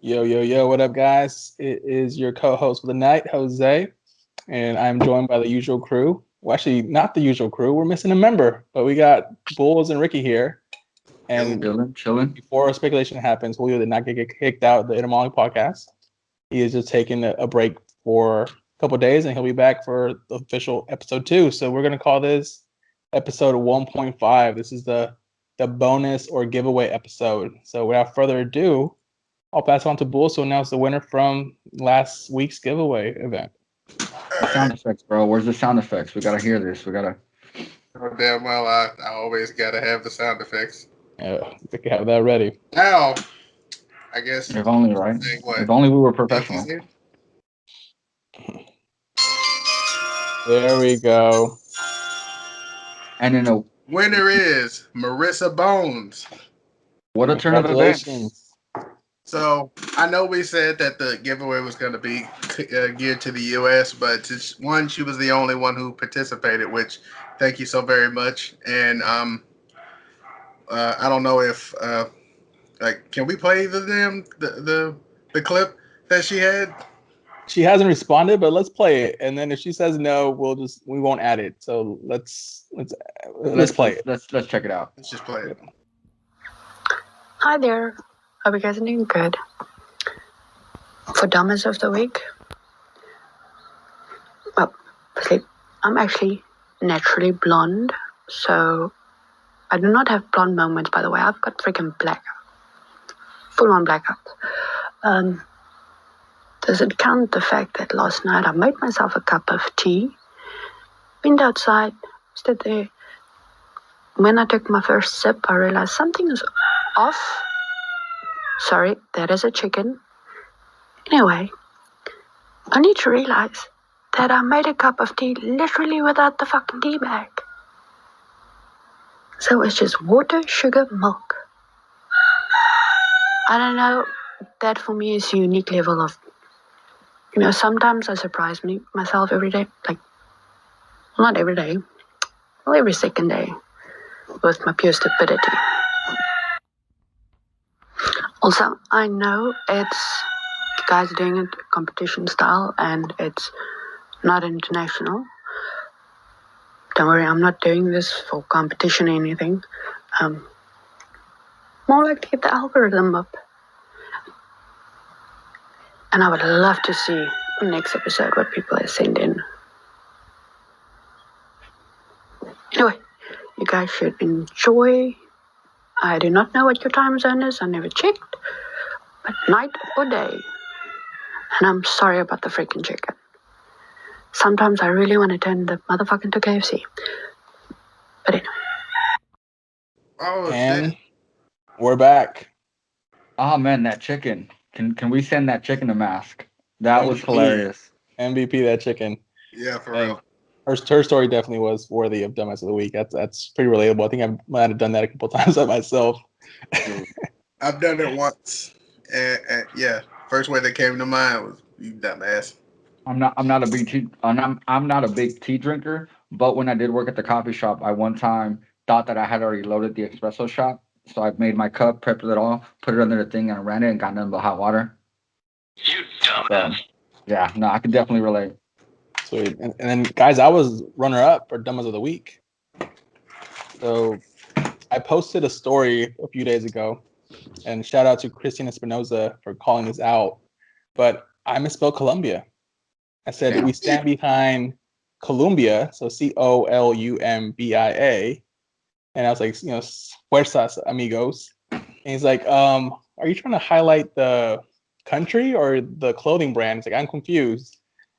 Yo, yo, yo, what up, guys? It is your co host for the night, Jose, and I'm joined by the usual crew. Well, actually, not the usual crew. We're missing a member, but we got Bulls and Ricky here. Yo, And chilling. before speculation happens, Julio did not get kicked out of the Monolog podcast. He is just taking a break for a couple of days, and he'll be back for the official episode 2. So we're going to call this episode 1.5. This is the bonus or giveaway episode. So without further ado, I'll pass on to Bulls to announce the winner from last week's giveaway event. The sound effects, bro. Where's the sound effects? We gotta hear this. We gotta. Oh, damn well, I always gotta have the sound effects. Yeah, we can have that ready. Now, I guess If only, right? saying what If only we were Yankees professional. here. There we go. And in a Winner is Marissa Bones. what a turn of events. Congratulations. So I know we said that the giveaway was going to be geared to the U.S., but she was the only one who participated. Which, thank you so very much. And I don't know if can we play the clip that she had? She hasn't responded, but let's play it. And then if she says no, we won't add it. So let's play it. Let's check it out. Let's just play it. Hi there. Hope you guys are doing good. For Dumbest of the Week, well, firstly, I'm actually naturally blonde, so I do not have blonde moments, by the way. I've got freaking blackout. Full-on blackout. Does it count the fact that last night I made myself a cup of tea, went outside, stood there. When I took my first sip, I realized something is off. Sorry, that is a chicken. Anyway, I need to realize that I made a cup of tea literally without the fucking tea bag. So it's just water, sugar, milk. I don't know, that for me is a unique level of, sometimes I surprise myself every day. Like, not every day, well, every second day with my pure stupidity. Also, I know it's you guys are doing it competition style and it's not international. Don't worry, I'm not doing this for competition or anything. More like to get the algorithm up. And I would love to see the next episode what people have sent in. Anyway, you guys should enjoy. I do not know what your time zone is. I never checked. But night or day. And I'm sorry about the freaking chicken. Sometimes I really want to turn the motherfucker to KFC. But anyway. Oh, And shit. we're back. Oh man, that chicken. Can we send that chicken a mask? That was MVP. hilarious. MVP that chicken. Yeah, for And real. her story definitely was worthy of Dumbest of the Week. That's pretty relatable. I think I might have done that a couple times myself. I've done it once. And yeah, first way that came to mind was you dumbass. I'm not a big tea I'm not a big tea drinker, but when I did work at the coffee shop, I one time thought that I had already loaded the espresso shot. So I made my cup, prepped it all, put it under the thing, and I ran it and got nothing but hot water. You dumbass. So, yeah, no, I can definitely relate. Sweet. And then, guys, I was runner up for Dumbest of the Week. So I posted a story a few days ago, and shout out to Christina Espinoza for calling this out. But I misspelled Colombia. I said we stand behind Columbia, so Columbia. And I was like, fuerzas, amigos. And he's like, are you trying to highlight the country or the clothing brand? He's like, I'm confused.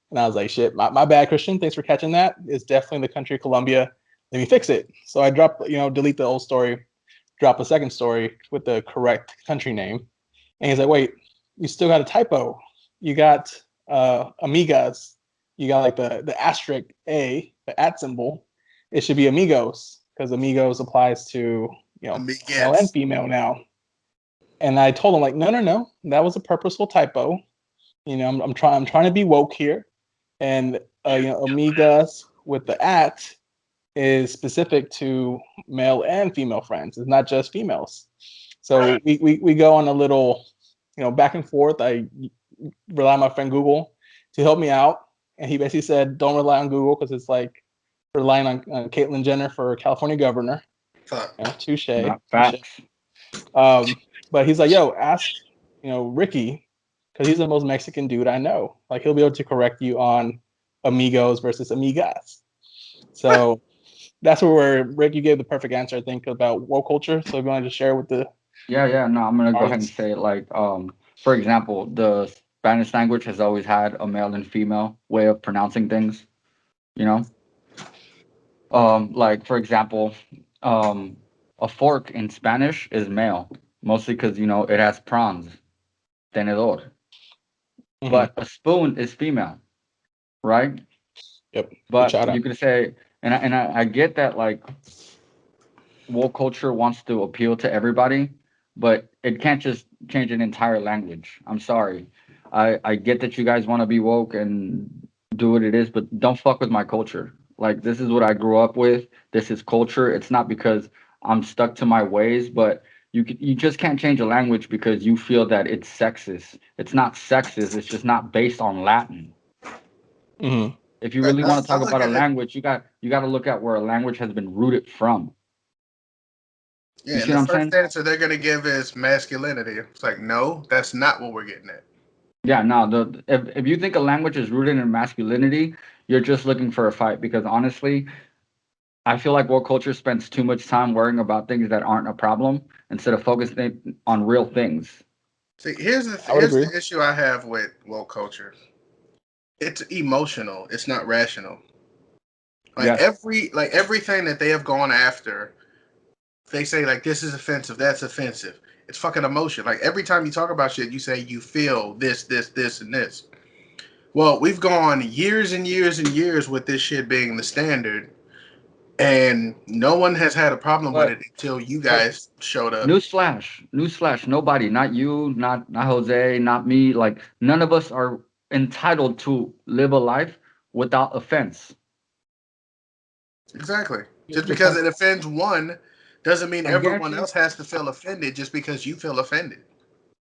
And I was like, shit, my bad, Christian. Thanks for catching that. It's definitely the country of Colombia. Let me fix it. So I dropped, delete the old story, drop a second story with the correct country name. And he's like, wait, you still got a typo. You got amigas. You got like the asterisk A, the at symbol. It should be amigos because amigos applies to, male and female now. And I told him like, no, that was a purposeful typo. I'm trying to be woke here. And amigas with the at is specific to male and female friends. It's not just females. So we go on a little back and forth. I rely on my friend Google to help me out, and he basically said, "Don't rely on Google because it's like relying on Caitlyn Jenner for California governor." Fuck. Touche, Not touche. facts. But he's like, "Yo, ask Ricky, because he's the most Mexican dude I know. Like he'll be able to correct you on amigos versus amigas." So that's where Rick, you gave the perfect answer, I think, about woke culture. So if you want to just share with the Yeah. No, I'm gonna go ahead and audience. say it. Like, for example, the Spanish language has always had a male and female way of pronouncing things. You know, like for example, um, a fork in Spanish is male, mostly because it has prongs, tenedor. Mm-hmm. But a spoon is female, right? Yep. Good But shout out. you could say, and I get that like woke culture wants to appeal to everybody, but it can't just change an entire language. I'm sorry. I get that you guys want to be woke and do what it is, but don't fuck with my culture. Like this is what I grew up with. This is culture. It's not because I'm stuck to my ways, but you just can't change a language because you feel that it's sexist. It's not sexist. It's just not based on Latin. Mm-hmm. If you But really want to I talk look about a at it. language, you got to look at where a language has been rooted from. You Yeah, see and what the I'm first saying? answer they're gonna give is masculinity. It's like, no, that's not what we're getting at. Yeah, no. If you think a language is rooted in masculinity, you're just looking for a fight. Because honestly, I feel like woke culture spends too much time worrying about things that aren't a problem instead of focusing on real things. See, I would here's agree. the issue I have with woke culture. It's emotional. It's not rational. Yes, Like everything that they have gone after, they say like this is offensive, that's offensive. It's fucking emotion. Like every time you talk about shit, you say you feel this, and this. Well, we've gone years and years and years with this shit being the standard, and no one has had a problem with but it until you but guys showed up. newsflash. Nobody, not you, not Jose, not me. Like none of us are entitled to live a life without offense. Exactly. Just Good because point. it offends one doesn't mean I everyone guarantee. else has to feel offended just because you feel offended.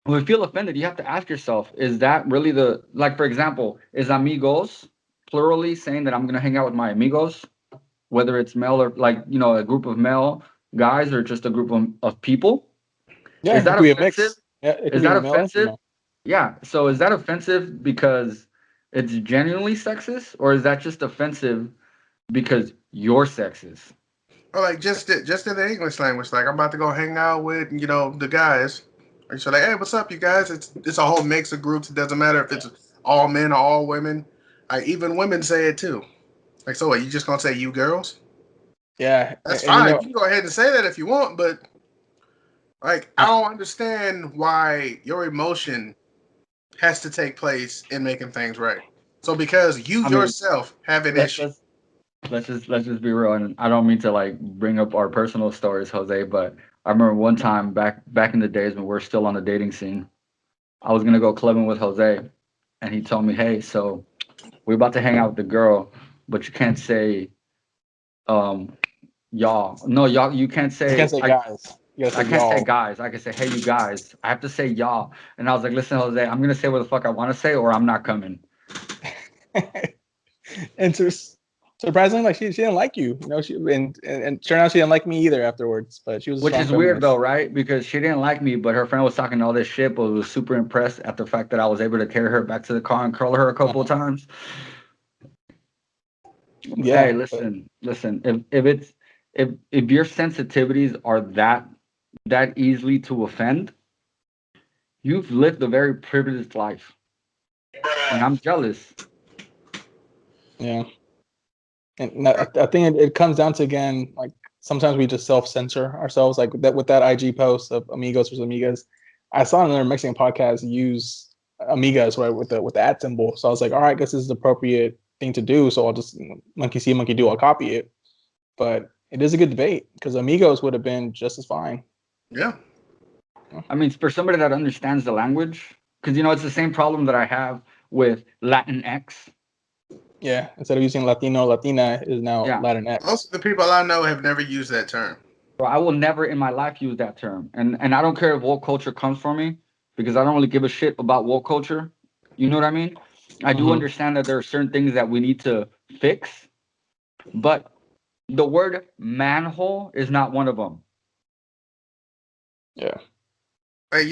When you feel offended, you have to ask yourself, is that really the, like, for example, is amigos plurally saying that I'm going to hang out with my amigos, whether it's male or like, a group of male guys or just a group of people? Yeah, Is it that could be a offensive? mix. Yeah, it could Is be that male and offensive? female. Yeah. So is that offensive because it's genuinely sexist, or is that just offensive because you're sexist? Or like just in the English language, like I'm about to go hang out with the guys. And so like, hey, what's up, you guys? It's a whole mix of groups. It doesn't matter if it's all men or all women. Like even women say it too. Like, so what? You just gonna say you girls? Yeah, That's and fine. You can go ahead and say that if you want, but like I I, don't understand why your emotion has to take place in making things right. So because you I mean, yourself have an let, issue. let's let's just be real, and I don't mean to like bring up our personal stories, Jose, but I remember one time back in the days when we're still on the dating scene, I was gonna go clubbing with Jose, and he told me, "Hey, so we're about to hang out with the girl, but you can't say um y'all. No, y'all. You can't you can't say say guys. You gotta I say can't say y'all. guys. I can say hey you guys. I have to say y'all." And I was like, "Listen, Jose, I'm gonna say what the fuck I want to say, or I'm not coming." And surprisingly, like she didn't like you. She and turned out she didn't like me either afterwards. But she was a Which strong is weird though, feminist. right? Because she didn't like me, but her friend was talking all this shit, but was super impressed at the fact that I was able to carry her back to the car and curl her a couple of Uh-huh. times. Yeah, Hey, but listen. If your sensitivities are that easily to offend, you've lived a very privileged life, and I'm jealous. yeah, and I think it comes down to, again, like sometimes we just self censor ourselves, like that with that IG post of amigos versus amigas. I saw another Mexican podcast use amigas, right, with the at symbol. So I was like, all right, I guess this is the appropriate thing to do. So I'll just monkey see, monkey do. I'll copy it. But it is a good debate because amigos would have been just as fine. Yeah. I mean, for somebody that understands the language, because it's the same problem that I have with Latinx. Yeah, instead of using Latino, Latina is now Yeah, Latinx. Most of the people I know have never used that term. bro, I will never in my life use that term, and I don't care if woke culture comes for me. because I don't really give a shit about woke culture. You know what I mean? I do Mhm. understand that there are certain things that we need to fix, but the word manhole is not one of them. Yeah. Hey,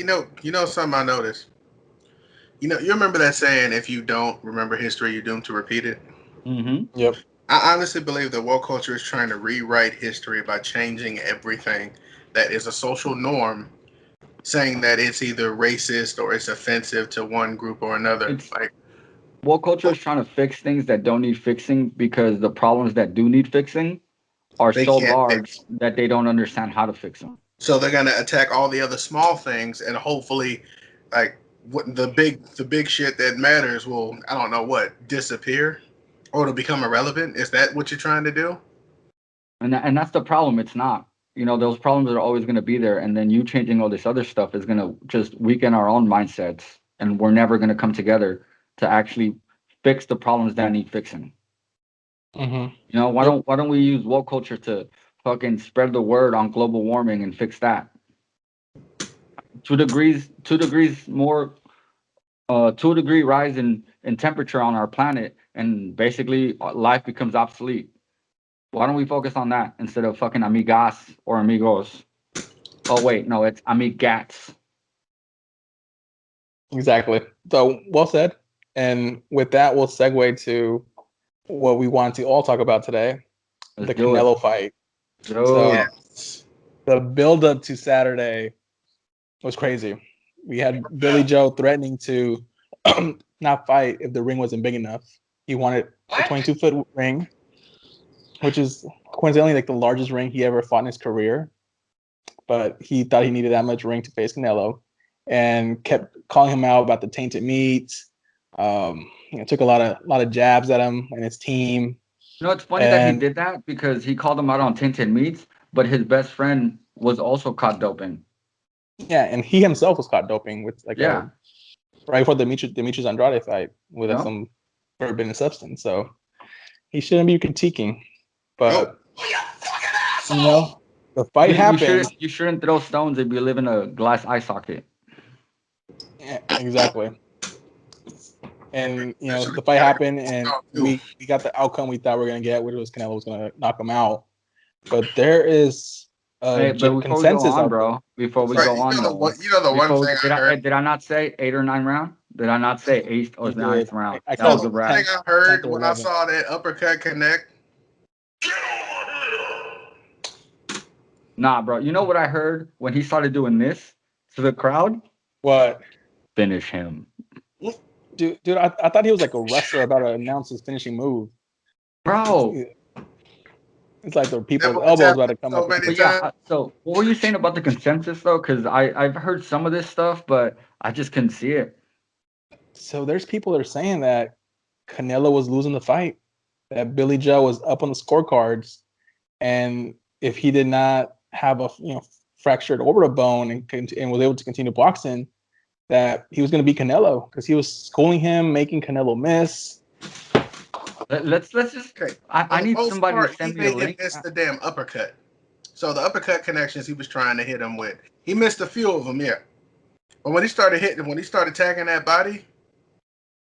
something I noticed. You remember that saying, "If you don't remember history, you're doomed to repeat it." Mm-hmm. Yep. I honestly believe that woke culture is trying to rewrite history by changing everything that is a social norm, saying that it's either racist or it's offensive to one group or another. It's Like, woke culture is trying to fix things that don't need fixing because the problems that do need fixing are they so can't large fix. that they don't understand how to fix them. So they're gonna attack all the other small things, and hopefully, like what the big shit that matters will, I don't know what, disappear or it'll become irrelevant. Is that what you're trying to do? And that's the problem. It's not. You know, those problems are always going to be there, and then you changing all this other stuff is going to just weaken our own mindsets, and we're never going to come together to actually fix the problems that need fixing. Mhm. You know, why Yep. don't we use woke culture to fucking spread the word on global warming and fix that? 2 degrees more, 2 degree rise in temperature on our planet, and basically life becomes obsolete. Why don't we focus on that instead of fucking amigas or amigos? Oh wait, no, it's amigats. Exactly. So well said. And with that, we'll segue to what we want to all talk about today: Let's the do it, Canelo fight. So dude. Yes. the build up to Saturday was crazy. We had Billy Joe threatening to not fight if the ring wasn't big enough. He wanted a 22-foot ring, which is coincidentally like the largest ring he ever fought in his career. But he thought he needed that much ring to face Canelo, and kept calling him out about the tainted meats. Took a lot of jabs at him and his team. You know, it's funny that he And did that because he called him out on tinted meats, but his best friend was also caught doping. yeah, and he himself was caught doping with like a Yeah, right before the Demetrius Andrade fight with no. some forbidden substance. So he shouldn't be critiquing. Nope. But the fight You happened. shouldn't throw stones if you live in a glass eye socket. Yeah, exactly. And Especially the if you fight gotta go happened, and too. we got the outcome we thought we were gonna get, which was Canelo was gonna knock him out. But there is a Hey, but before we go consensus on, out there. bro, before we Right. go on though, You know the one before thing did I heard. did I not say 8 or 9 round? Did I not say eighth or You did. ninth round? I You That know said was the a one wrap. thing 10th, I 10th heard or when I 11th. saw that uppercut connect. Nah, bro. You know what I heard when he started doing this to the crowd? What, Finish him, dude? I thought he was like a wrestler about to announce his finishing move. bro. It's like the That people's boy elbows tapped about him to come so up many into. But yeah, times. so what were you saying about the consensus though? Because I've heard some of this stuff, but I just couldn't see it. So there's people that are saying that Canelo was losing the fight, that Billy Joe was up on the scorecards, and if he did not have a fractured orbital bone and was able to continue boxing, that he was going to beat Canelo because he was schooling him, making Canelo miss. Let's just. Okay. For I the need most somebody to part, he send me a made him link. miss the damn uppercut. So the uppercut connections he was trying to hit him with, he missed a few of them, yeah. But when he started tagging that body,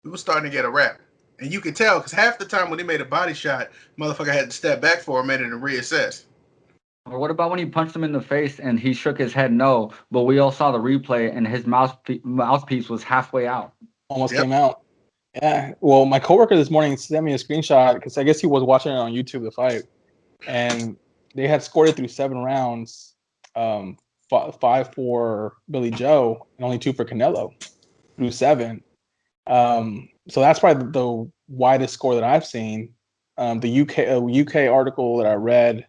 we was starting to get a wrap. And you could tell because half the time when he made a body shot, motherfucker had to step back for a minute and reassess. Or what about when he punched him in the face and he shook his head no, but we all saw the replay and his mouthpiece was halfway out. Almost Yep. came out. Yeah. Well, my coworker this morning sent me a screenshot because I guess he was watching it on YouTube, the fight, and they had scored it through 7 rounds, um, five for Billy Joe and only two for Canelo through seven. So that's probably the widest score that I've seen. The UK article that I read,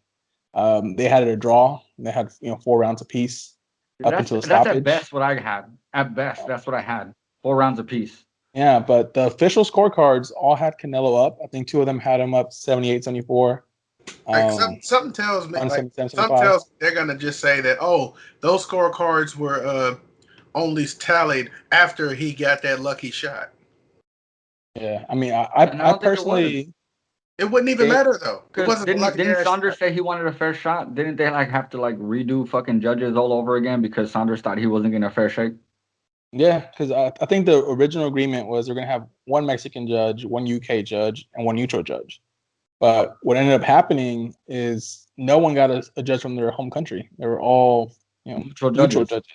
they had it a draw. They had 4 rounds apiece up That's until the that's at stoppage. best what I had. At best, that's what I had. 4 rounds apiece. Yeah, but the official scorecards all had Canelo up. I think two of them had him up 78, 74, Like something tells me, like 177, something 75. tells me they're gonna just say that, oh, those scorecards were only tallied after he got that lucky shot. Yeah, I mean, And I I don't think it was. personally, It wouldn't even it, matter though. It Because wasn't a lucky didn't ass Saunders shot. say he wanted a fair shot? Didn't they like have to like redo fucking judges all over again because Saunders thought he wasn't getting a fair shake? Yeah, because I think the original agreement was they're gonna have one Mexican judge, one UK judge, and one neutral judge. But what ended up happening is no one got a judge from their home country. They were all, Neutral neutral judges. judges.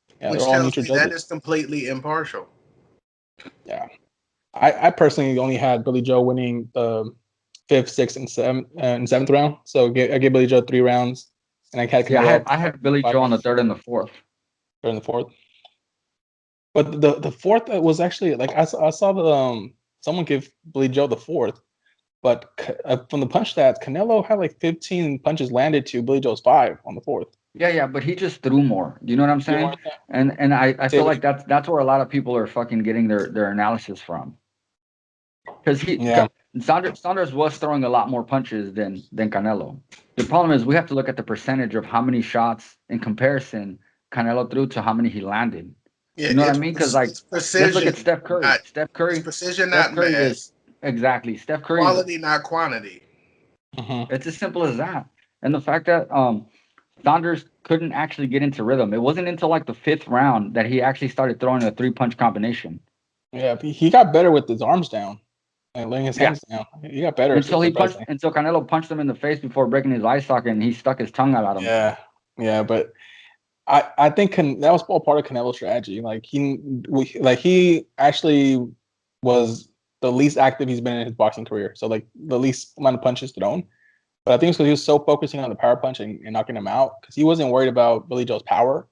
Yeah, they're Which all tells neutral me that is judges. completely impartial. Yeah, I personally only had Billy Joe winning the fifth, sixth, and seventh round. So I gave Billy Joe 3 rounds, and I had See, Canelo up I had Billy 5 Joe on the rounds third and the fourth. during the fourth. But the fourth was actually like I saw the someone give Billy Joe the fourth, but from the punch stats, Canelo had like 15 punches landed to Billy Joe's 5 on the fourth. Yeah, but he just threw more. You know what I'm You saying? want that? And I Say feel what like that's where a lot of people are fucking getting their analysis from. Because yeah, Saunders was throwing a lot more punches than Canelo. The problem is we have to look at the percentage of how many shots in comparison Canelo threw to how many he landed. Yeah, You know what I mean? Because like it's let's look at precision, Steph Curry. not it's precision, Steph not Curry is mass. exactly Steph Curry is Quality, not quantity. it's as simple as that. And the fact that Saunders couldn't actually get into rhythm. It wasn't until like the fifth round that he actually started throwing a 3 punch combination. yeah. He got better with his arms down and laying his Yeah. hands down. He got better, surprisingly. Until Canelo punched him in the face before breaking his eye socket and he stuck his tongue out at him. Yeah, yeah, but I think that was all part of Canelo's strategy. Like he actually was the least active he's been in his boxing career. So like the least amount of punches thrown. But I think it's because he was so focusing on the power punch and knocking him out because he wasn't worried about Billy Joe's power.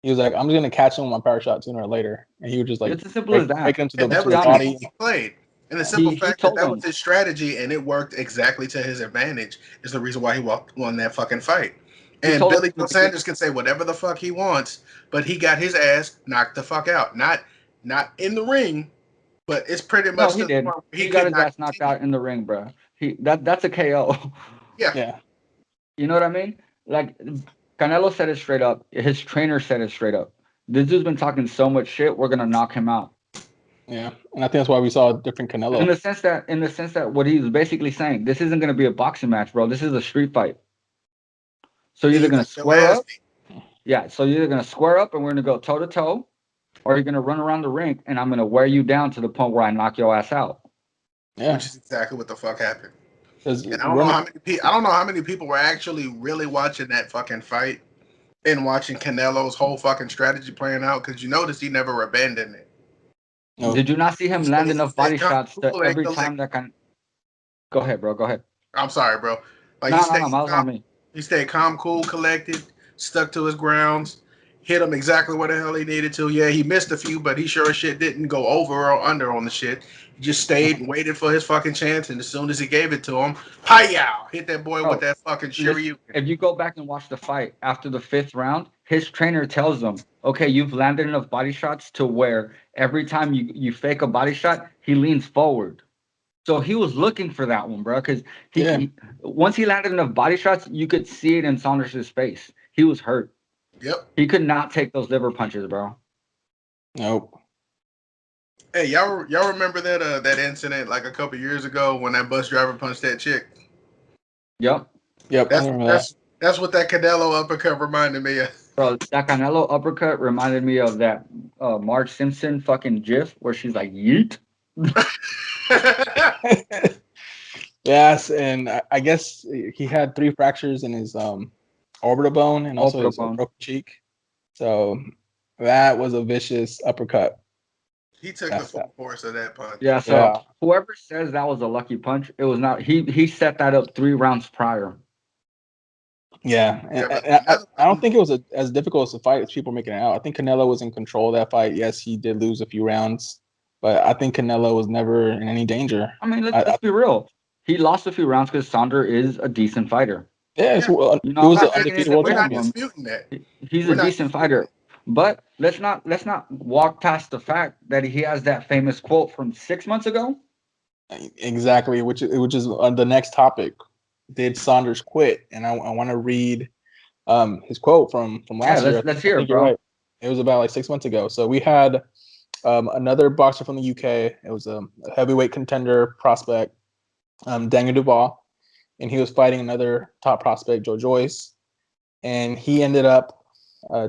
He was like, I'm just gonna catch him with my power shot sooner or later, and he would just like It's as simple as that. break him to And the that to Let's be was the the game honest. body. he played. And the simple He fact that told that was him. his strategy and it worked exactly to his advantage is the reason why he won that fucking fight. He And told him Billy in the Joe beginning. Sanders can say whatever the fuck he wants, but he got his ass knocked the fuck out. Not in the ring, but it's pretty No, much he to the did. point where he He got could his not ass knocked continue. out in the ring, bro. That's a KO. Yeah. Yeah, You know what I mean? Like Canelo said it straight up. His trainer said it straight up. This dude's been talking so much shit. We're gonna knock him out. yeah, and I think that's why we saw a different In Canelo. the sense that what he was basically saying, this isn't gonna be a boxing match, bro. This is a street fight. So you're And either you gonna got your square ass up, beat, yeah. So you're either gonna square up and we're gonna go toe to toe, or you're gonna run around the ring and I'm gonna wear you down to the point where I knock your ass out. Yeah, which is exactly what the fuck happened. because And I don't know how many people were actually really watching that fucking fight and watching Canelo's whole fucking strategy playing out because you notice he never abandoned it. Did you not see him land He enough stayed body calm, shots to cool, and every time collected. that can? Go ahead, bro. Go ahead. I'm sorry, bro. Like No, no, no. Miles calm, on me. he stayed calm, cool, collected, stuck to his grounds, hit him exactly where the hell he needed to. Yeah, he missed a few, but he sure as shit didn't go over or under on the shit. He just stayed and waited for his fucking chance, and as soon as he gave it to him, hi-yow, hit that boy with Bro, that fucking listen. Shiryu. If you go back and watch the fight after the fifth round, his trainer tells him, "Okay, you've landed enough body shots to where every time you fake a body shot, he leans forward." So he was looking for that one, bro. Because yeah, once he landed enough body shots, you could see it in Saunders' face. He was hurt. Yep. He could not take those liver punches, bro. nope. Hey, y'all remember that incident like a couple years ago when that bus driver punched that chick? Yep. Yep, I That's remember that. that's what that Canelo uppercut reminded me of. Bro, that Canelo uppercut reminded me of that Marge Simpson fucking gif where she's like, yeet. Yes, and I guess he had 3 fractures in his orbital bone and also Orbital his bone. broken cheek. So that was a vicious uppercut. He took the That's full that. force of that punch. Yeah, so Yeah, whoever says that was a lucky punch, it was not. He set that up 3 rounds prior. yeah. Yeah, but I don't think it was as difficult as a fight as people making it out. I think Canelo was in control of that fight. Yes, he did lose a few rounds, but I think Canelo was never in any danger. I mean, let's be real. He lost a few rounds because Sonder is a decent fighter. Yeah, yeah, You know, he I'm was not an taking undefeated anything world away we're not from champion. him. disputing that. He's We're a not decent disputing fighter. But let's not walk past the fact that he has that famous quote from 6 months ago. Exactly, which is the next topic. Did Saunders quit? And I want to read his quote from Yeah, last year. let's I hear it, think you're bro. right. It was about like 6 months ago. So we had another boxer from the UK. It was a heavyweight contender prospect, Daniel Duval, and he was fighting another top prospect, Joe Joyce, and he ended up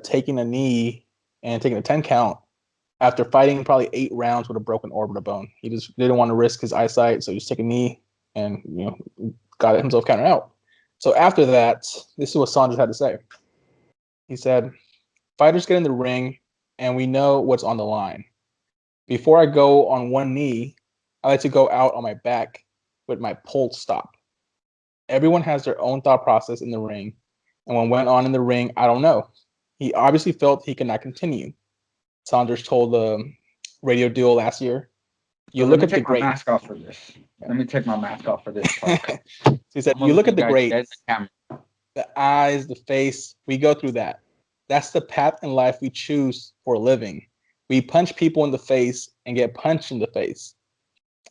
taking a knee and taking a 10 count after fighting probably 8 rounds with a broken orbital bone. He just didn't want to risk his eyesight, so he just took a knee and got himself counted out. So after that, this is what Saunders had to say. He said, "Fighters get in the ring, and we know what's on the line. Before I go on one knee, I like to go out on my back with my pulse stop. Everyone has their own thought process in the ring, and what went on in the ring, I don't know. He obviously felt he could not continue." Saunders told the radio duo last year. So You let look me at the take my greats. mask off for this. Yeah. Let me take my mask off for this part. He said, I'm you gonna look look at you the guys dead in greats, the camera. the eyes, the face, we go through that. That's the path in life we choose for a living. We punch people in the face and get punched in the face.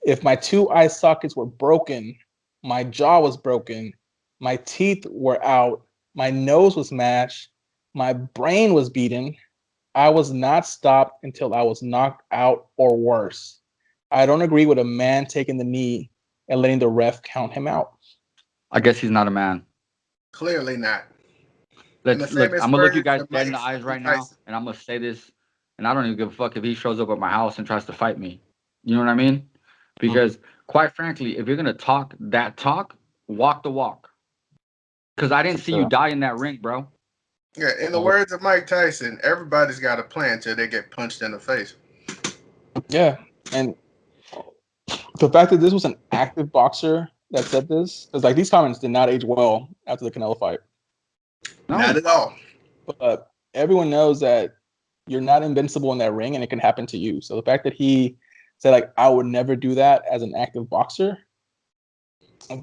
If my 2 eye sockets were broken, my jaw was broken, my teeth were out, my nose was mashed, my brain was beaten, I was not stopped until I was knocked out or worse. I don't agree with a man taking the knee and letting the ref count him out. I guess he's not a man. Clearly not. And the Let's look. famous I'm gonna look you words guys of dead in Mike the eyes right now, Tyson. and I'm gonna say this, and I don't even give a fuck if he shows up at my house and tries to fight me. You know what I mean? Because quite frankly, if you're gonna talk that talk, walk the walk. Because I didn't see you Sure. die in that ring, bro. Yeah, in the words of Mike Tyson, everybody's got a plan till they get punched in the face. Yeah. And the fact that this was an active boxer that said this, because like these comments did not age well after the Canelo fight. Not No, at all. But everyone knows that you're not invincible in that ring and it can happen to you. So the fact that he said, like, I would never do that as an active boxer,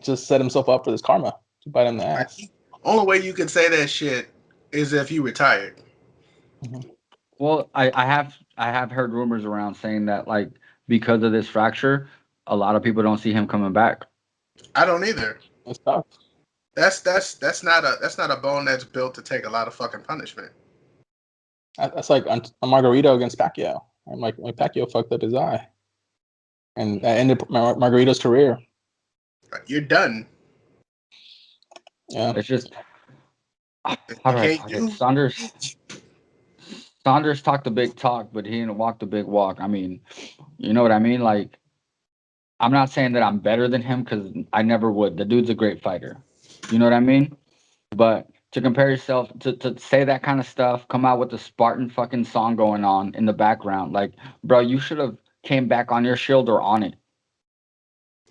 just set himself up for this karma to bite him in the Like, ass. only way you can say that shit is if you retired. Mm-hmm. well, I have heard rumors around saying that like because of this fracture, a lot of people don't see him coming back. I don't either. It's tough. That's not a bone that's built to take a lot of fucking punishment. That's like a Margarito against Pacquiao. And like Pacquiao fucked up his eye, and that ended Margarito's career. Like, you're done. Yeah, It's just how If do you I can't put it? do, Saunders talked a big talk, but he didn't walk the big walk. I mean, you know what I mean? Like, I'm not saying that I'm better than him because I never would. The dude's a great fighter. You know what I mean? But to compare yourself to say that kind of stuff, come out with the Spartan fucking song going on in the background, like, bro, you should have came back on your shield or on it.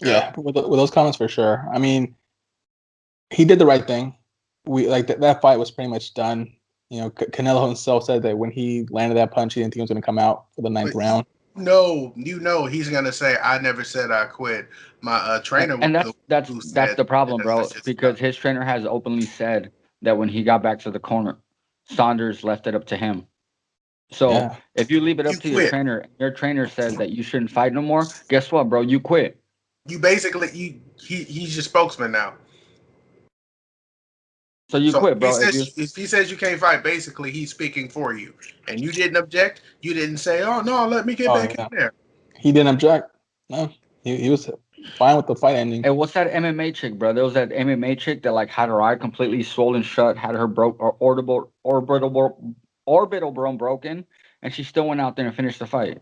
yeah, yeah, with those comments for sure. I mean, he did the right thing. We like that fight was pretty much done. Canelo himself said that when he landed that punch, he didn't think it was going to come out for the ninth but round. no, he's gonna say, "I never said I quit." My trainer was And the that's one that's who that's said the problem, that bro, shit's done. because his trainer has openly said that when he got back to the corner, Saunders left it up to him. So Yeah, if you leave it You up to your quit. trainer, your trainer says that you shouldn't fight no more. Guess what, bro? You quit. You basically he's your spokesman now. So you So quit, bro. If you if he says you can't fight, basically he's speaking for you, and you didn't object. You didn't say, "Oh no, let me get oh back in yeah, there." he didn't object. No, he was fine with the fight ending. and what's that MMA chick, bro? There was that MMA chick that like had her eye completely swollen shut, had her broke or orbital bone broken, and she still went out there and finished the fight.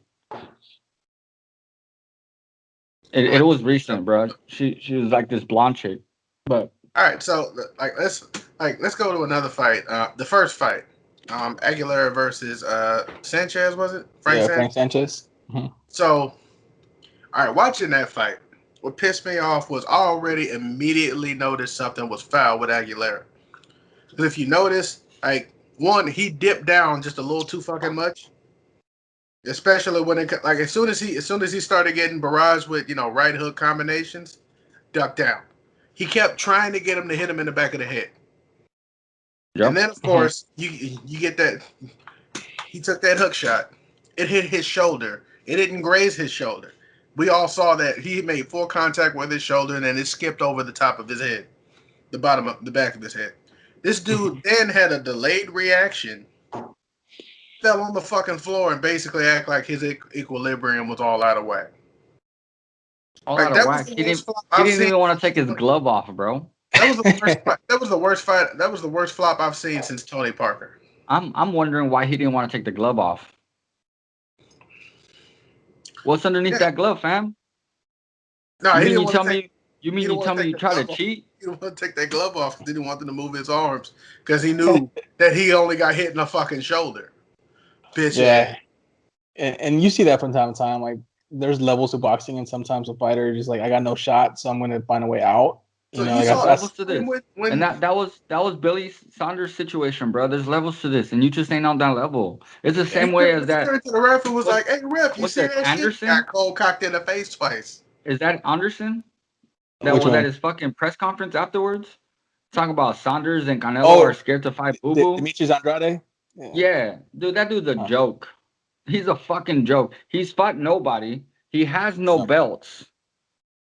It was recent, bro. She was like this blonde chick, but All right, so let's go to another fight. The first fight, Aguilera versus Sanchez, was it Frank Yeah, Sanchez? Frank Sanchez. Mhm. So, all right, watching that fight, what pissed me off was I already immediately noticed something was foul with Aguilera. Because if you notice, like one, he dipped down just a little too fucking much, especially when it like as soon as he started getting barraged with right hook combinations, duck down. He kept trying to get him to hit him in the back of the head. And yep. then, of Mhm. course, you get that he took that hook shot. It hit his shoulder. It didn't graze his shoulder. We all saw that he made full contact with his shoulder, and then it skipped over the top of his head, the back of his head. This dude then had a delayed reaction, fell on the fucking floor, and basically act like his equilibrium was all out of whack. All Like out of that was whack. the He worst didn't. flop He I've didn't seen. even want to take his glove off, bro. That was the worst. That was the worst fight. That was the worst flop I've seen since Tony Parker. I'm wondering why he didn't want to take the glove off. What's underneath Yeah. that glove, fam? No, You he mean didn't you want tell to take. me? You He mean didn't you want tell to me take you the try to glove off. cheat? He didn't want to take that glove off. He didn't want them to move his arms because he knew that he only got hit in the fucking shoulder. Bitch ass. Yeah, and you see that from time to time. Like there's levels of boxing, and sometimes a fighter is just like, I got no shot, so I'm gonna find a way out. So You know, you like There's saw levels that's to him this, and when that was Billy Saunders' situation, bro. There's levels to this, and you just ain't on that level. It's the he same way as he that. turned to the ref and was What's like, "Hey ref, you what's see that? that shit?" Anderson? Got cold cocked in the face twice. Is that Anderson? That which was at one? his fucking press conference afterwards. Talking about Saunders and Canelo are Oh, scared to fight Boo Boo. Demetrius Andrade. Yeah. Yeah, dude, that dude's a joke. He's a fucking joke. He's fought nobody. He has no No. belts.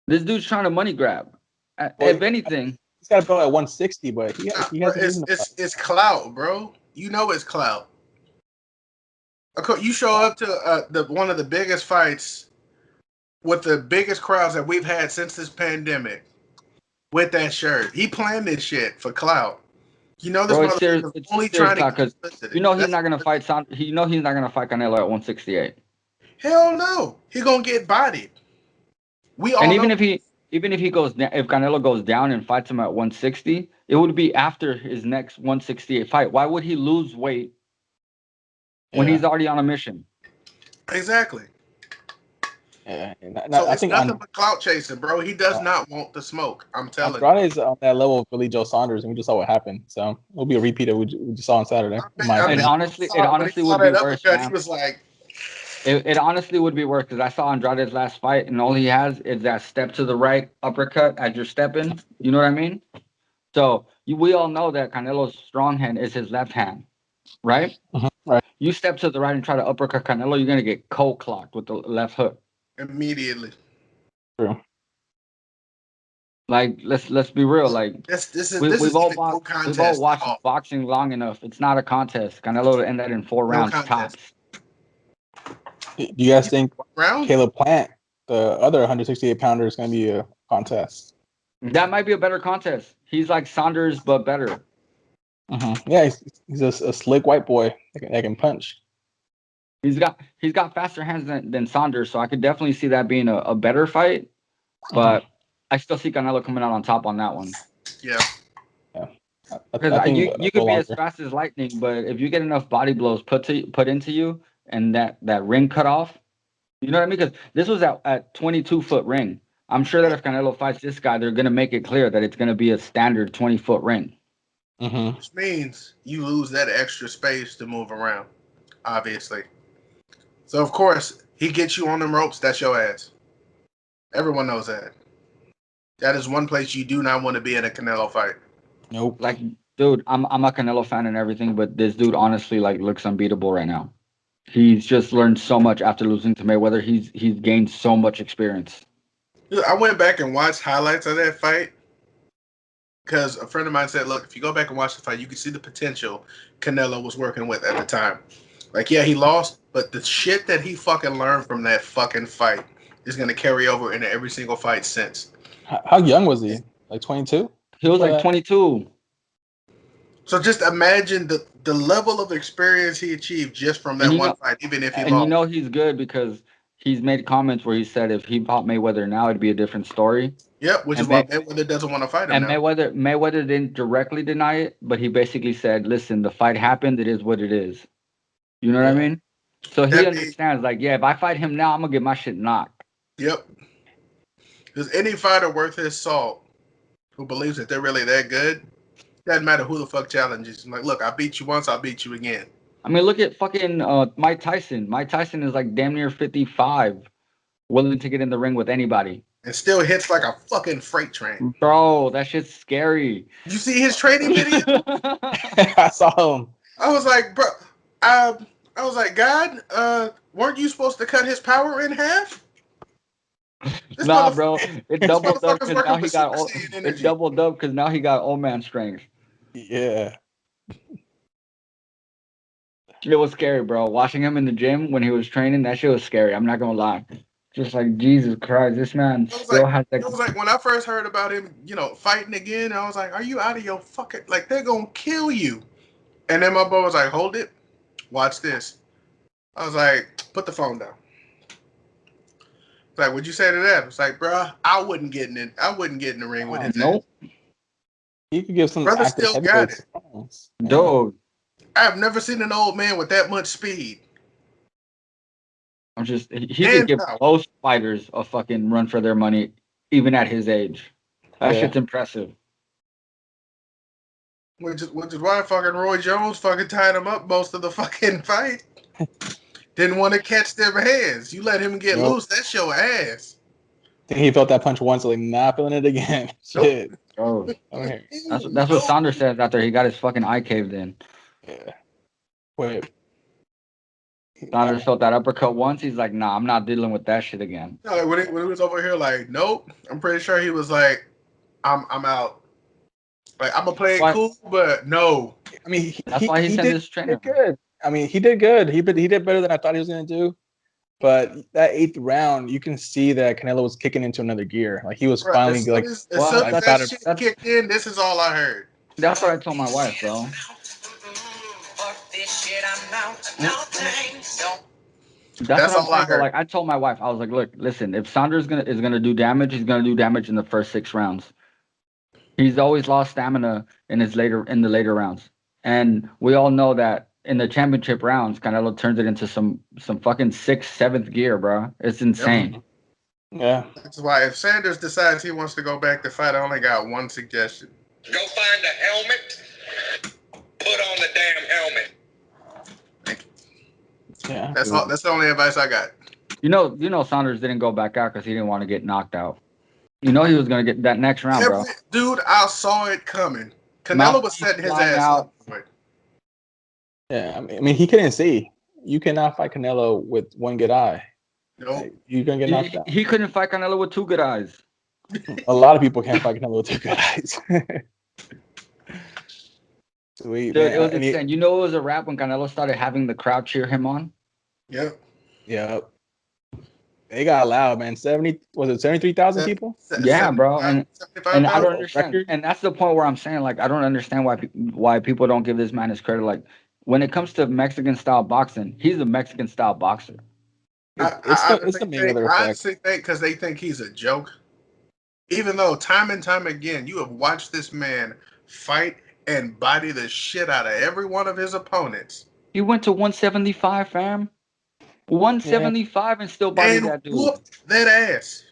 This dude's trying to money grab. Well, If anything, he's got a belt at 160, but Nah, he bro, hasn't losing the fight. it's clout, bro. You know it's clout. You show up to the one of the biggest fights with the biggest crowds that we've had since this pandemic with that shirt. He planned this shit for clout. You know this bro, it's serious. motherfucker's It's only serious trying to clout get because publicity. you know he's That's not gonna fight. You know he's not gonna fight Canelo at 168. hell no. He gonna get bodied. We And all know. even if he goes down, if Canelo goes down and fights him at 160, it would be after his next 168 fight. Why would he lose weight when Yeah, he's already on a mission? Exactly. yeah. And So I it's think nothing but clout chasing, bro. He does uh, not want the smoke. I'm telling you. Andrade is on that level of Billy Joe Saunders, and we just saw what happened. So it'll be a repeat of what we just saw on Saturday, in my I And bet opinion. it when he honestly saw would be that worse, uppercut, he fam. was like, It honestly would be worse because I saw Andrade's last fight, and all he has is that step to the right uppercut as you're stepping. You know what I mean? So we all know that Canelo's strong hand is his left hand, right? Right. You step to the right and try to uppercut Canelo, you're gonna get cold clocked with the left hook. immediately. True. Like let's be real. Like This is even no we've all contest at watched all. boxing long enough. It's not a contest. Canelo will end that in 4 No rounds contest. tops. Do you guys think Round? Caleb Plant, the other 168 pounder, is going to be a contest? That might be a better contest. He's like Saunders but better. Yeah, he's a slick white boy that can punch. He's got faster hands than Saunders, so I could definitely see that being a better fight. But I still see Canelo coming out on top on that one. Yeah. Yeah, Because I think you a could little be as longer. fast as lightning, but if you get enough body blows put into you and that ring cut off, you know what I mean? Because this was at 22-foot ring. I'm sure that if Canelo fights this guy, they're gonna make it clear that it's gonna be a standard 20-foot ring. Which means you lose that extra space to move around, obviously. So of course he gets you on them ropes. That's your ass. Everyone knows that. That is one place you do not want to be in a Canelo fight. Nope. Like, dude, I'm a Canelo fan and everything, but this dude honestly like looks unbeatable right now. He's just learned so much after losing to Mayweather. He's gained so much experience. Dude, I went back and watched highlights of that fight because a friend of mine said, "Look, if you go back and watch the fight, you can see the potential Canelo was working with at the time. Like, yeah, he lost, but the shit that he fucking learned from that fucking fight is gonna carry over into every single fight since." How young was he? Like 22? He was like 22. So just imagine the level of experience he achieved just from And that one fight, even if he lost. he's good because he's made comments where he said if he fought Mayweather now, it'd be a different story. Yep, which is And why Mayweather doesn't want to fight him and now. Mayweather didn't directly deny it, but he basically said, "Listen, the fight happened. It is what it is." You know what I Yeah. mean? So he That means, understands. Like, yeah, if I fight him now, I'm gonna get my shit knocked. yep. Because any fighter worth his salt who believes that they're really that good, doesn't matter who the fuck challenges. I'm like, look, I beat you once, I'll beat you again. I mean, look at fucking Mike Tyson. Mike Tyson is like damn near 55, willing to get in the ring with anybody. And still hits like a fucking freight train. Bro, that shit's scary. You see his training video? I saw him. I was like, bro, I was like, God, weren't you supposed to cut his power in half? This Nah, bro, it this doubled up motherfucker's because now working he with got Super old. Saiyan It energy. doubled up because now he got old man strength. Yeah. It was scary, bro. Watching him in the gym when he was training, that shit was scary. I'm not gonna lie. Just like Jesus Christ, this man I was still like, has that. it was like when I first heard about him, fighting again. I was like, are you out of your fucking like? They're gonna kill you. And then my boy was like, hold it, watch this. I was like, put the phone down. Like, what'd you say to that? It's like, bro, I wouldn't get in it. I wouldn't get in the ring with his ass. Nope. He could give some Brother active still got heavyweights. Dude, I've never seen an old man with that much speed he could and give power. most fighters a fucking run for their money, even at his age. That Yeah. shit's impressive. Which is why fucking Roy Jones fucking tied him up most of the fucking fight. Didn't want to catch their hands. You let him get Nope. loose, that's your ass. I think he felt that punch once, like not feeling it again. Shit. Bro, Okay. that's what Saunders said after he got his fucking eye caved in. Yeah. Wait. Saunders felt that uppercut once. He's like, nah, I'm not dealing with that shit again. No, like when he was over here, like, nope. I'm pretty sure he was like, I'm out. Like, I'm gonna play it cool, but no. I mean, That's why he sent his trainer. Did good. I mean, he did good. He did better than I thought he was gonna do. But that 8th round, you can see that Canelo was kicking into another gear. Like he was Right, finally as soon like. as Well, soon as that shit kicked in, this is all I heard. That's what I told my wife, bro. That's what I'm all I saying, bro. heard. Like I told my wife, I was like, look, listen, if Saunders is gonna do damage, he's gonna do damage in the first 6 rounds. He's always lost stamina in the later rounds. And we all know that in the championship rounds, Canelo turns it into some fucking 6th, 7th gear, bro. It's insane. Yeah. That's why if Sanders decides he wants to go back to fight, I only got one suggestion. Go find a helmet. Put on the damn helmet. Yeah. That's all. That's the only advice I got. You know, Saunders didn't go back out because he didn't want to get knocked out. You know he was gonna get that next round, bro. Dude, I saw it coming. Canelo was setting his ass up for it. Yeah. I mean, he couldn't see. You cannot fight Canelo with one good eye. Nope. Like, you're gonna get knocked out. He couldn't fight Canelo with 2 good eyes. A lot of people can't fight Canelo with 2 good eyes. Sweet, Dude, man. it was insane. You know it was a wrap when Canelo started having the crowd cheer him on? Yep. Yep. They got loud, man. 73,000 people? Yeah, bro. And I don't understand. Record? And that's the point where I'm saying, like, I don't understand why people don't give this man his credit. Like, when it comes to Mexican style boxing, he's a Mexican style boxer. It's the Mayweather effect. I honestly think because they think he's a joke. Even though time and time again, you have watched this man fight and body the shit out of every one of his opponents. He went to 175, fam. 175 and still body that dude. Whooped that ass.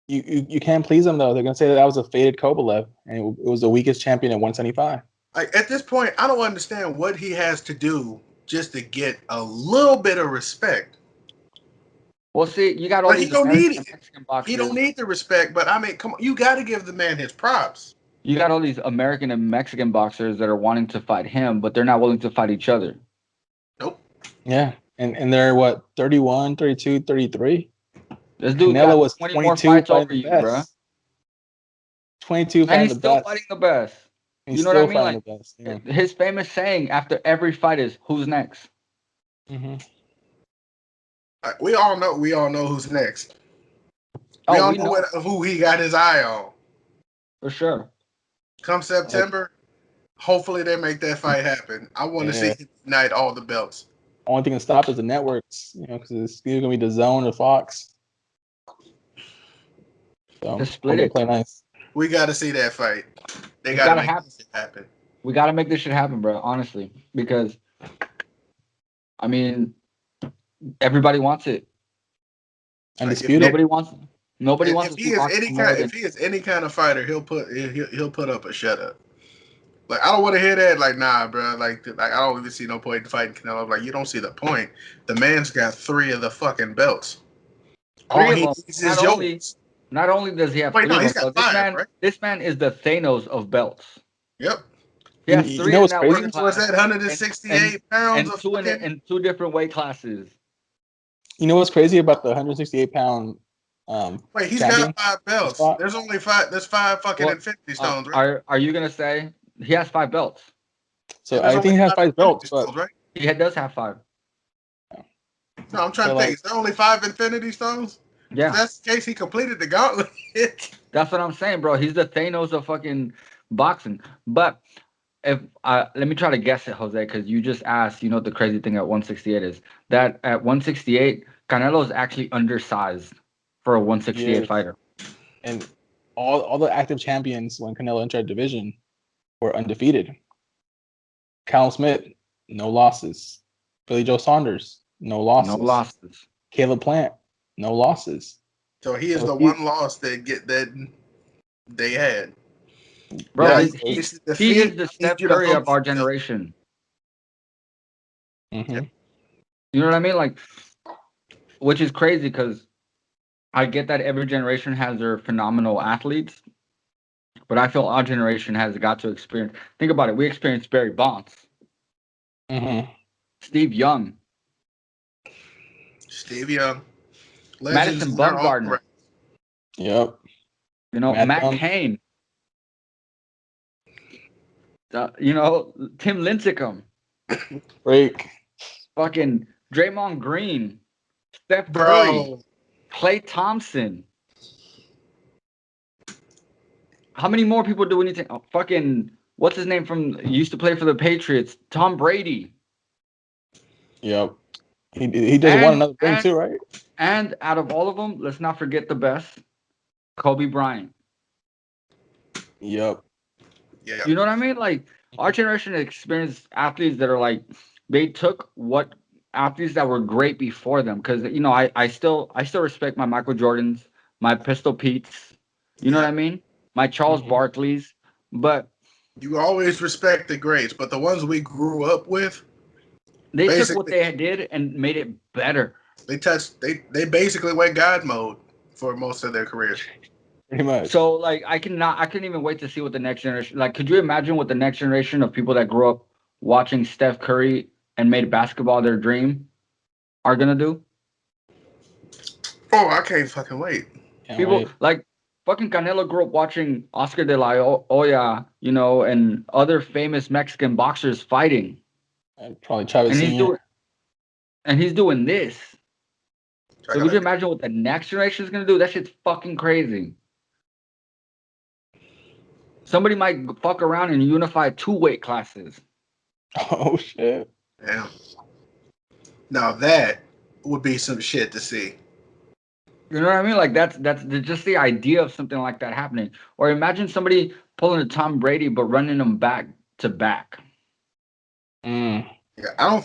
You can't please them though. They're gonna say that was a faded Kovalev, and it was the weakest champion at 175. Like at this point, I don't understand what he has to do just to get a little bit of respect. Well, see, you got all these American and Mexican boxers. He don't need the respect, but I mean, come on, you got to give the man his props. You got all these American and Mexican boxers that are wanting to fight him, but they're not willing to fight each other. Nope. Yeah, and they're what 31, 32, 33. This dude Canelo was 20 22 more fights over you, best. bro. 22 and he's still fighting the best. You know what I mean? Like best, yeah. His famous saying after every fight is, "Who's next?" Mm-hmm. We all know who's next. We all know who he got his eye on. For sure. Come September, hopefully they make that fight happen. I want to see him unite all the belts. Only thing to stop is the networks, because it's either gonna be the Zone or Fox. So just split it. Play nice. We got to see that fight. They got to make this shit happen. We got to make this shit happen, bro. Honestly, because I mean, everybody wants it. Undisputed. Nobody wants. Nobody wants. If he is any kind of fighter, he'll put up a shut up. Like I don't want to hear that. Like nah, bro. Like I don't even see no point in fighting Canelo. Like you don't see the point. The man's got 3 of the fucking belts. All he needs is not only does he have 3 of them, but this man is the Thanos of belts. Yep. He has 3 in that weight class. Was that 168 pounds and 2 different weight classes. You know what's crazy about the 168 pound? Wait, he's got 5 belts. There's only 5. There's 5 fucking Infinity Stones, right? Are you gonna say he has 5 belts? So I think he has 5 belts, but right? He does have 5. No, I'm trying to think. Is there only 5 Infinity Stones? Yeah. If that's the case, he completed the gauntlet. That's what I'm saying, bro. He's the Thanos of fucking boxing. But if let me try to guess it, Jose, because you just asked. You know what the crazy thing at 168 is? That at 168, Canelo is actually undersized. for a 168 Yes. fighter. And all the active champions when Canelo entered the division were undefeated. Callum Smith, no losses. Billy Joe Saunders, no losses. No losses. Caleb Plant, no losses. So he is So the one loss that they had. Bro, Yeah, he it's is defeat. the I Steph need you to Curry hope of our you feel- generation. mhm. You know what I mean? Like, which is crazy because I get that every generation has their phenomenal athletes, but I feel our generation has got to experience. Think about it. We experienced Barry Bonds, Mhm. Steve Young, Steve Young, legends Madison in their own Bumgarner, right. Yep. Matt Matt Dunn. Cain, Tim Lincecum, Break. fucking Draymond Green, Steph Curry, Bro, Klay Thompson. How many more people do we need to? Oh, fucking what's his name from used to play for the Patriots? Tom Brady. Yep. He just won And another ring and too, right? and out of all of them, let's not forget the best, Kobe Bryant. Yep. yeah. You know what I mean? Like our generation experienced athletes that are like they took what athletes that were great before them. Because I still respect my Michael Jordans, my Pistol Petes. You know what Yeah. I mean? My Charles Mhm. Barkleys. But You always respect the greats, but the ones we grew up with, they took what basically, they did and made it better. they basically went God mode for most of their careers. Pretty much. So like I couldn't even wait to see what the next generation like could you imagine what the next generation of people that grew up watching Steph Curry and made basketball their dream are gonna do? Oh, I can't fucking wait. Can't People wait. like fucking Canelo grew up watching Oscar de la Hoya, and other famous Mexican boxers fighting. And probably Travis And he's Senior. doing this. I So could you gotta, imagine what the next generation is gonna do? That shit's fucking crazy. Somebody might fuck around and unify two weight classes. Oh shit. yeah. Now that would be some shit to see. You know what I mean? Like that's just the idea of something like that happening. Or imagine somebody pulling a Tom Brady but running them back to back. Mm. Yeah, I don't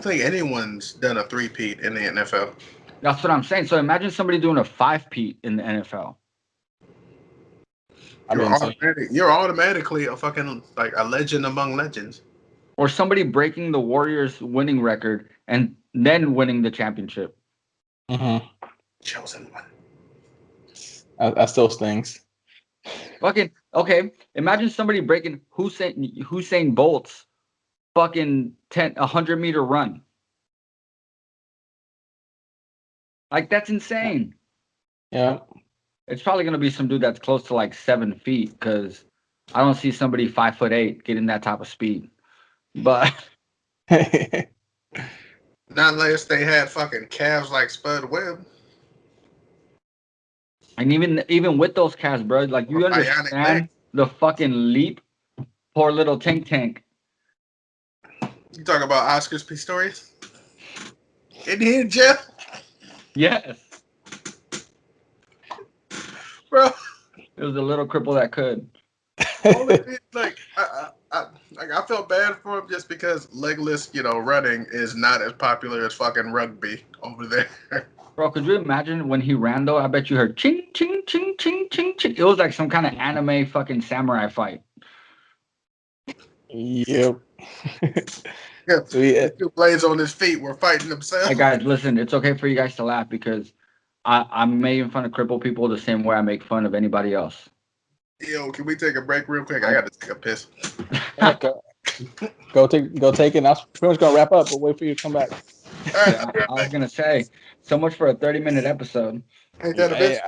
think anyone's done a three-peat in the NFL. That's what I'm saying. So imagine somebody doing a 5-peat in the NFL. I've been saying. You're automatically a fucking like a legend among legends. Or somebody breaking the Warriors winning record and then winning the championship. Mhm. Chosen one. That still stings. Fucking okay. Imagine somebody breaking Hussein Bolt's fucking 100-meter run. Like that's insane. Yeah. It's probably gonna be some dude that's close to like 7 feet because I don't see somebody 5'8" getting that type of speed. But Not unless they had fucking calves like Spud Webb and even with those cats, bro, like or you Bionic understand Mac. the fucking leap. Poor little Tank. You talk about Oscar's Pistorius? Isn't he in jail? Yes, Bro, it was a little cripple that could. all it is, I felt bad for him just because legless, running is not as popular as fucking rugby over there. Bro, could you imagine when he ran though? I bet you heard ching ching ching ching ching ching. It was like some kind of anime fucking samurai fight. Yep. Yeah, So he, the two blades on his feet were fighting themselves. Hey guys, listen, it's okay for you guys to laugh because I'm making fun of crippled people the same way I make fun of anybody else. Yo, can we take a break real quick? I I- gotta take a piss. yeah, go take it. And I was pretty much gonna wrap up, but wait for you to come back. All right, I'll Yeah, be right I was back. gonna say so much for a 30-minute episode. Ain't that a bitch?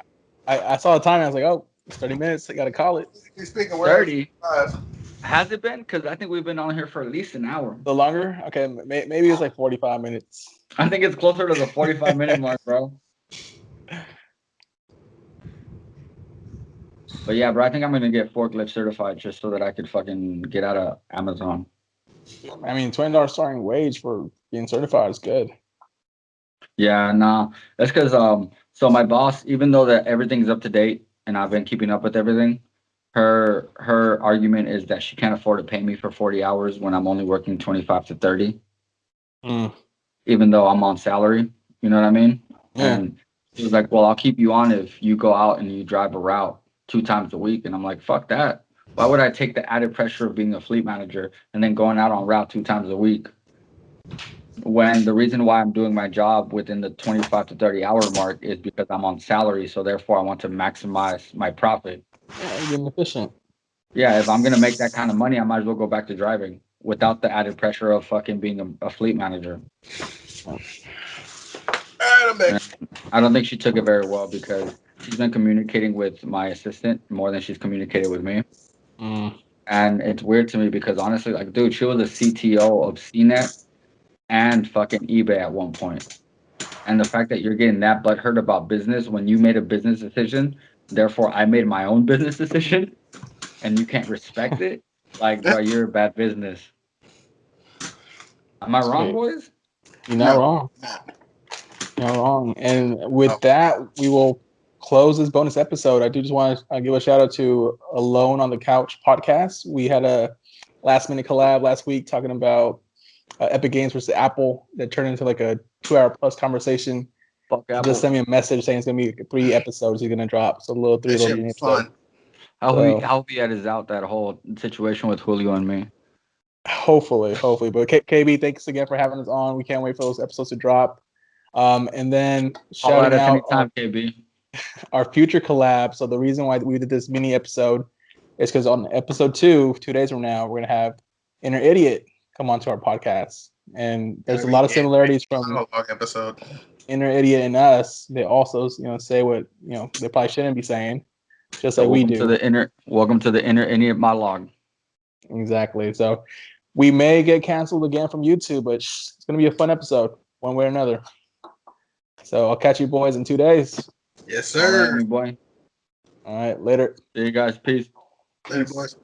I saw the time. I was like, oh, it's 30 minutes. I gotta call it. Speaking, we're 30. at 5. Has it been? Because I think we've been on here for at least an hour. The longer? Okay, maybe it's like 45 minutes. I think it's closer to the 45-minute mark, bro. But yeah, bro, I think I'm gonna get forklift certified just so that I could fucking get out of Amazon. I mean, $20 starting wage for being certified is good. Yeah, nah. That's because So my boss, even though that everything's up to date and I've been keeping up with everything, her argument is that she can't afford to pay me for 40 hours when I'm only working 25 to 30, Mm. even though I'm on salary. You know what I mean? Yeah. And she was like, "Well, I'll keep you on if you go out and you drive a route 2 times a week." And I'm like, "Fuck that. Why would I take the added pressure of being a fleet manager and then going out on route 2 times a week when the reason why I'm doing my job within the 25 to 30 hour mark is because I'm on salary, so therefore I want to maximize my profit." Yeah, you're getting efficient. Yeah, if I'm gonna make that kind of money, I might as well go back to driving without the added pressure of fucking being a fleet manager. All right, I'm back. And I don't think she took it very well because she's been communicating with my assistant more than she's communicated with me. Mm. And it's weird to me because honestly, like, dude, she was a CTO of CNET and fucking eBay at one point. And the fact that you're getting that butthurt about business when you made a business decision, therefore I made my own business decision, and you can't respect it, like, bro, you're a bad business. Am I wrong, Sweet. boys? You're not No, wrong. not. You're not wrong. And with Oh. that, we will close this bonus episode. I do just want to give a shout out to Alone on the Couch podcast. We had a last minute collab last week talking about Epic Games versus Apple that turned into like a 2 hour plus conversation. Fuck He Apple. just sent me a message saying it's gonna be 3 episodes he's gonna drop. So three That little shit mini was episodes. fun. I So- hope he edits out that whole situation with Julio and me. Hopefully. But KB, thanks again for having us on. We can't wait for those episodes to drop. And then Call at shouting us out anytime, KB. our future collab. So the reason why we did this mini episode is because on episode 2 days from now, we're gonna have Inner Idiot come onto our podcast, and there's a lot of similarities from Monolog episode. Inner Idiot and us. They also say what they probably shouldn't be saying, just So like we welcome do. to the inner idiot monologue. Exactly. So we may get canceled again from YouTube, but it's gonna be a fun episode one way or another. So I'll catch you boys in 2 days. Yes, All right, sir. me boy. All right, later. See you guys. Peace. Later, boys.